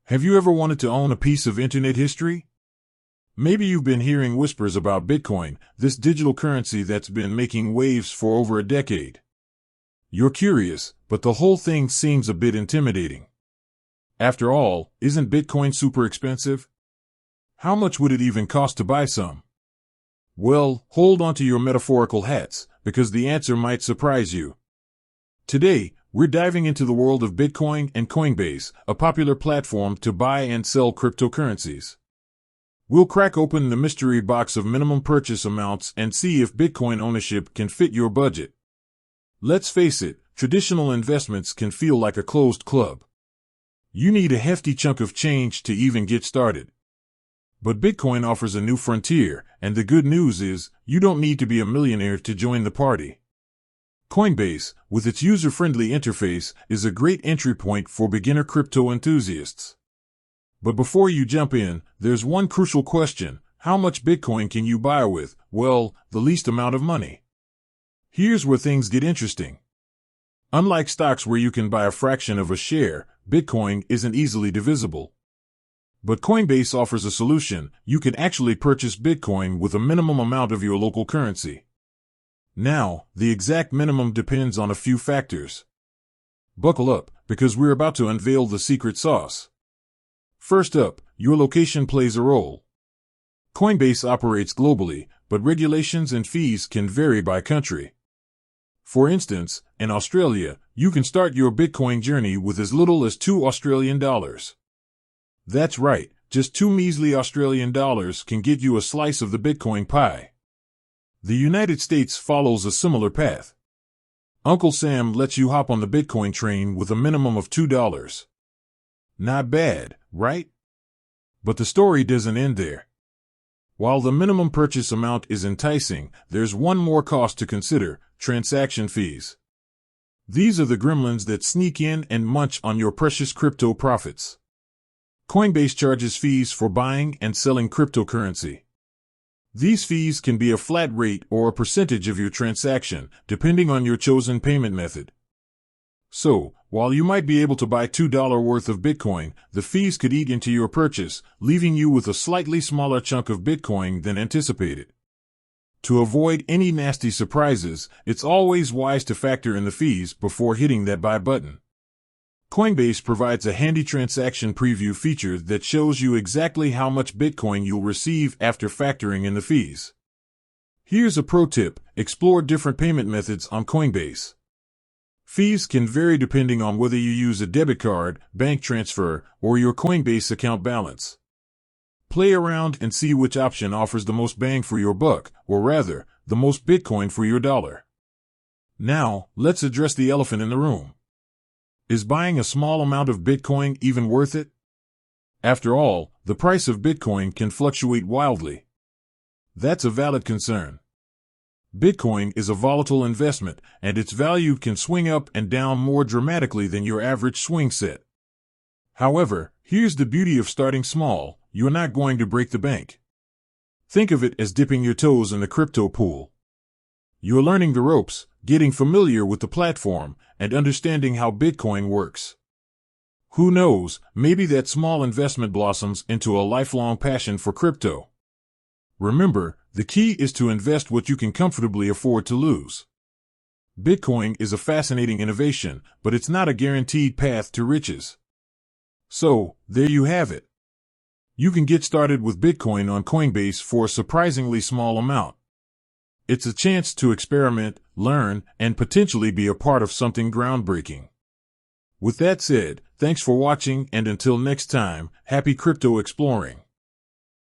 Have you ever wanted to own a piece of internet history? Maybe you've been hearing whispers about Bitcoin, this digital currency that's been making waves for over a decade. You're curious, but the whole thing seems a bit intimidating. After all, isn't Bitcoin super expensive? How much would it even cost to buy some? Well, hold on to your metaphorical hats, because the answer might surprise you. Today, we're diving into the world of Bitcoin and Coinbase, a popular platform to buy and sell cryptocurrencies. We'll crack open the mystery box of minimum purchase amounts and see if Bitcoin ownership can fit your budget. Let's face it, traditional investments can feel like a closed club. You need a hefty chunk of change to even get started. But Bitcoin offers a new frontier, and the good news is, you don't need to be a millionaire to join the party. Coinbase, with its user-friendly interface, is a great entry point for beginner crypto enthusiasts. But before you jump in, there's one crucial question: how much Bitcoin can you buy with, well, the least amount of money? Here's where things get interesting. Unlike stocks where you can buy a fraction of a share, Bitcoin isn't easily divisible. But Coinbase offers a solution: you can actually purchase Bitcoin with a minimum amount of your local currency. Now, the exact minimum depends on a few factors. Buckle up, because we're about to unveil the secret sauce. First up, your location plays a role. Coinbase operates globally, but regulations and fees can vary by country. For instance, in Australia, you can start your Bitcoin journey with as little as $2 Australian. That's right, just 2 measly Australian dollars can get you a slice of the Bitcoin pie. The United States follows a similar path. Uncle Sam lets you hop on the Bitcoin train with a minimum of $2. Not bad, right? But the story doesn't end there. While the minimum purchase amount is enticing, there's one more cost to consider: transaction fees. These are the gremlins that sneak in and munch on your precious crypto profits. Coinbase charges fees for buying and selling cryptocurrency. These fees can be a flat rate or a percentage of your transaction, depending on your chosen payment method. So, while you might be able to buy $2 worth of Bitcoin, the fees could eat into your purchase, leaving you with a slightly smaller chunk of Bitcoin than anticipated. To avoid any nasty surprises, it's always wise to factor in the fees before hitting that buy button. Coinbase provides a handy transaction preview feature that shows you exactly how much Bitcoin you'll receive after factoring in the fees. Here's a pro tip: explore different payment methods on Coinbase. Fees can vary depending on whether you use a debit card, bank transfer, or your Coinbase account balance. Play around and see which option offers the most bang for your buck, or rather, the most Bitcoin for your dollar. Now, let's address the elephant in the room. Is buying a small amount of Bitcoin even worth it? After all, the price of Bitcoin can fluctuate wildly. That's a valid concern. Bitcoin is a volatile investment, and its value can swing up and down more dramatically than your average swing set. However, here's the beauty of starting small: you're not going to break the bank. Think of it as dipping your toes in the crypto pool. You're learning the ropes, getting familiar with the platform, and understanding how Bitcoin works. Who knows, maybe that small investment blossoms into a lifelong passion for crypto. Remember, the key is to invest what you can comfortably afford to lose. Bitcoin is a fascinating innovation, but it's not a guaranteed path to riches. So, there you have it. You can get started with Bitcoin on Coinbase for a surprisingly small amount. It's a chance to experiment, learn, and potentially be a part of something groundbreaking. With that said, thanks for watching, and until next time, happy crypto exploring.